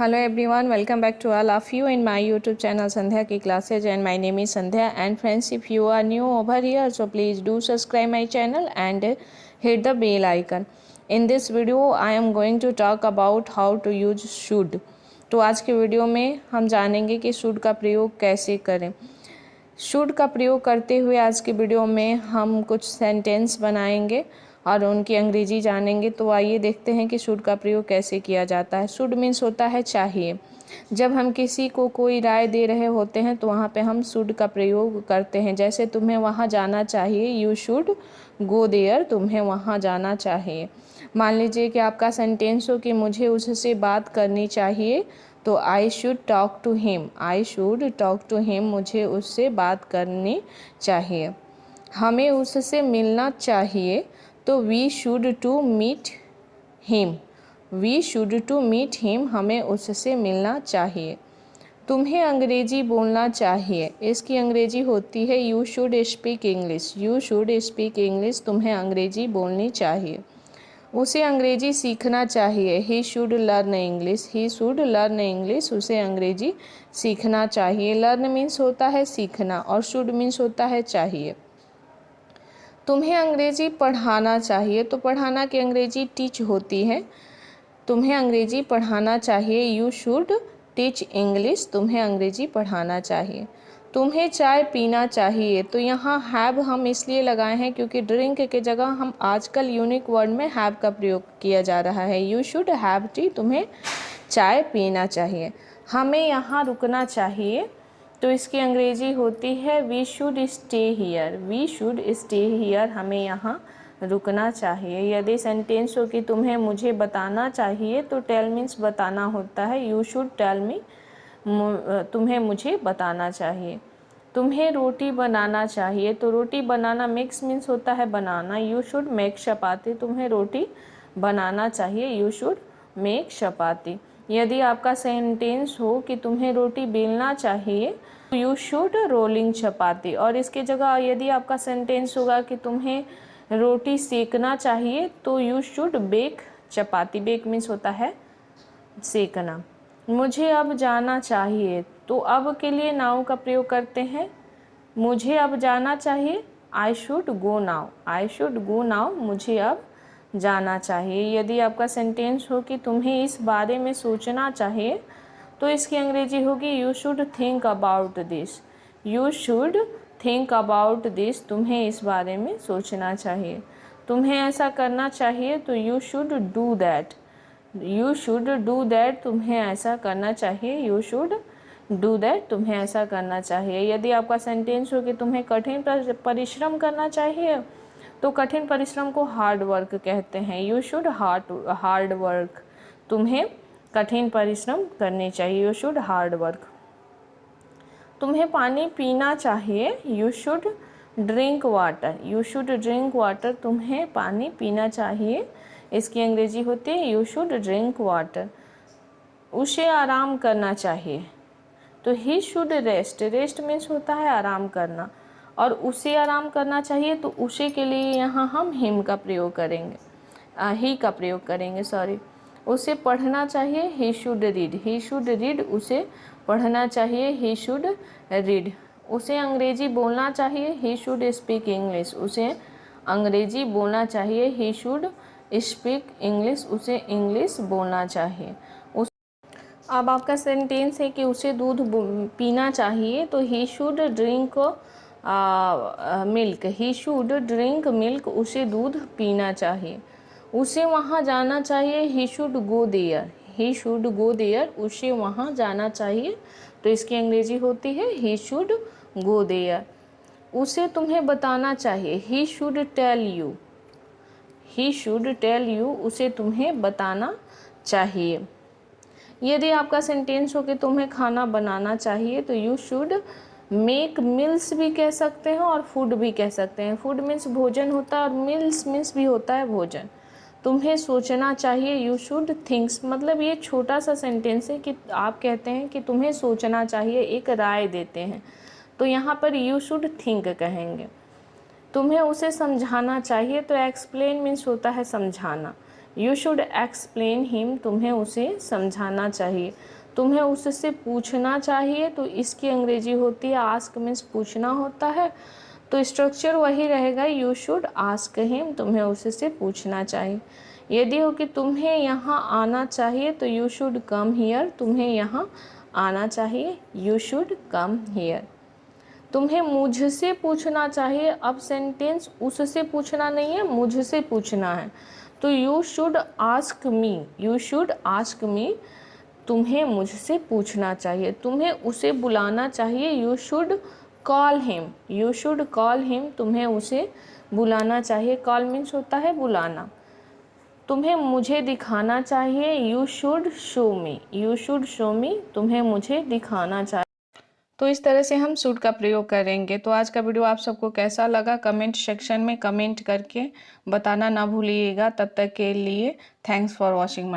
Hello everyone, welcome back to all of you in my YouTube channel Sandhya Ki Classes, and my name is Sandhya. And friends, if you are new over here, so please do subscribe my channel and hit the bell icon. In this video I am going to talk about how to use should. तो आज के video में हम जानेंगे कि should का प्रयोग कैसे करें। शुड का प्रयोग करते हुए आज के वीडियो में हम कुछ सेंटेंस बनाएंगे और उनकी अंग्रेजी जानेंगे। तो आइए देखते हैं कि शुड का प्रयोग कैसे किया जाता है। शुड मीन्स होता है चाहिए। जब हम किसी को कोई राय दे रहे होते हैं तो वहाँ पे हम शुड का प्रयोग करते हैं। जैसे तुम्हें वहाँ जाना चाहिए, यू शुड गो देयर, तुम्हें वहाँ जाना चाहिए। मान लीजिए कि आपका सेंटेंस हो कि मुझे उससे बात करनी चाहिए, तो I should talk to him, I should talk to him, मुझे उससे बात करनी चाहिए। हमें उससे मिलना चाहिए, तो we should to meet him, we should to meet him, हमें उससे मिलना चाहिए। तुम्हें अंग्रेजी बोलना चाहिए, इसकी अंग्रेजी होती है you should speak English, you should speak English, तुम्हें अंग्रेजी बोलनी चाहिए। उसे अंग्रेजी सीखना चाहिए, he should learn English, he should learn English, उसे अंग्रेजी सीखना चाहिए। लर्न मीन्स होता है सीखना और शुड मीन्स होता है चाहिए। तुम्हें अंग्रेजी पढ़ाना चाहिए, तो पढ़ाना की अंग्रेजी टीच होती है। तुम्हें अंग्रेजी पढ़ाना चाहिए, यू शुड टीच इंग्लिश, तुम्हें अंग्रेजी पढ़ाना चाहिए। तुम्हें चाय पीना चाहिए, तो यहाँ हैव हम इसलिए लगाए हैं क्योंकि ड्रिंक के जगह हम आजकल यूनिक वर्ड में हैव का प्रयोग किया जा रहा है। यू शुड हैव टी, तुम्हें चाय पीना चाहिए। हमें यहाँ रुकना चाहिए, तो इसकी अंग्रेजी होती है we should stay here, we should stay here, हमें यहाँ रुकना चाहिए। यदि सेंटेंस हो कि तुम्हें मुझे बताना चाहिए, तो टेल मीन्स बताना होता है, यू शुड टेल मी, तुम्हें मुझे बताना चाहिए। तुम्हें रोटी बनाना चाहिए, तो रोटी बनाना मेक्स मीन्स होता है बनाना, यू शुड मेक चपाती, तुम्हें रोटी बनाना चाहिए, यू शुड मेक चपाती। यदि आपका सेंटेंस हो कि तुम्हें रोटी बेलना चाहिए, तो यू शुड रोलिंग चपाती। और इसके जगह यदि आपका सेंटेंस होगा कि तुम्हें रोटी सेकना चाहिए, तो you should bake chapati, bake means होता है सेकना। मुझे अब जाना चाहिए, तो अब के लिए नाउ का प्रयोग करते हैं। मुझे अब जाना चाहिए, I should go now, I should go now, मुझे अब जाना चाहिए। यदि आपका सेंटेंस हो कि तुम्हें इस बारे में सोचना चाहिए, तो इसकी अंग्रेजी होगी you should think about this, you should think about this, तुम्हें इस बारे में सोचना चाहिए। तुम्हें ऐसा करना चाहिए, तो you should do that, you should do that, तुम्हें ऐसा करना चाहिए, यू शुड डू दैट, तुम्हें ऐसा करना चाहिए। यदि आपका सेंटेंस हो कि तुम्हें कठिन परिश्रम करना चाहिए, तो कठिन परिश्रम को हार्ड वर्क कहते हैं, यू शुड हार्ड वर्क, तुम्हें कठिन परिश्रम करनी चाहिए, यू शुड हार्ड वर्क। तुम्हें पानी पीना चाहिए, you should drink water, you should drink water, तुम्हें पानी पीना चाहिए, इसकी अंग्रेजी होती है यू शुड ड्रिंक वाटर। उसे आराम करना चाहिए, तो he should rest, rest means होता है आराम करना, और उसे आराम करना चाहिए, तो उसे के लिए यहाँ हम हिम का प्रयोग करेंगे, ही का प्रयोग करेंगे, सॉरी। उसे पढ़ना चाहिए, he should read, he should read, उसे पढ़ना चाहिए, ही शुड रीड। उसे अंग्रेजी बोलना चाहिए, ही शुड स्पीक इंग्लिश, उसे अंग्रेजी बोलना चाहिए, ही शुड स्पीक इंग्लिश, उसे इंग्लिश बोलना चाहिए। अब आपका सेंटेंस है कि उसे दूध पीना चाहिए, तो he should drink milk, he should drink milk, उसे दूध पीना चाहिए। उसे वहाँ जाना चाहिए, he should go there, he should go there, उसे वहाँ जाना चाहिए, तो इसकी अंग्रेजी होती है ही शुड गो देयर। उसे तुम्हें बताना चाहिए, he should tell you, he should tell you, उसे तुम्हें बताना चाहिए। यदि आपका सेंटेंस हो कि तुम्हें खाना बनाना चाहिए, तो यू शुड मेक मील्स भी कह सकते हैं और फूड भी कह सकते हैं। फूड मीन्स भोजन होता है और मील्स मीन्स भी होता है भोजन। तुम्हें सोचना चाहिए, यू शुड थिंक्स, मतलब ये छोटा सा सेंटेंस है कि आप कहते हैं कि तुम्हें सोचना चाहिए, एक राय देते हैं, तो यहाँ पर यू शुड थिंक कहेंगे। तुम्हें उसे समझाना चाहिए, तो एक्सप्लेन मीन्स होता है समझाना, यू शुड एक्सप्लेन हिम, तुम्हें उसे समझाना चाहिए। तुम्हें उससे पूछना चाहिए, तो इसकी अंग्रेजी होती है आस्क, मीन्स पूछना होता है। तो स्ट्रक्चर वही रहेगा, यू शुड आस्क हिम, तुम्हें उससे पूछना चाहिए। यदि हो कि तुम्हें यहाँ आना चाहिए, तो यू शुड कम हियर, तुम्हें यहाँ आना चाहिए, यू शुड कम हियर। तुम्हें मुझसे पूछना चाहिए, अब सेंटेंस उससे पूछना नहीं है, मुझसे पूछना है, तो you should ask me, you should ask me, तुम्हें मुझसे पूछना चाहिए। तुम्हें उसे बुलाना चाहिए, you should call him, you should call him, तुम्हें उसे बुलाना चाहिए। कॉल मीन्स होता है बुलाना। तुम्हें मुझे दिखाना चाहिए, you should show me, you should show मी, तुम्हें मुझे दिखाना चाहिए। तो इस तरह से हम शुड का प्रयोग करेंगे। तो आज का वीडियो आप सबको कैसा लगा कमेंट सेक्शन में कमेंट करके बताना ना भूलिएगा। तब तक के लिए थैंक्स फॉर वॉचिंग।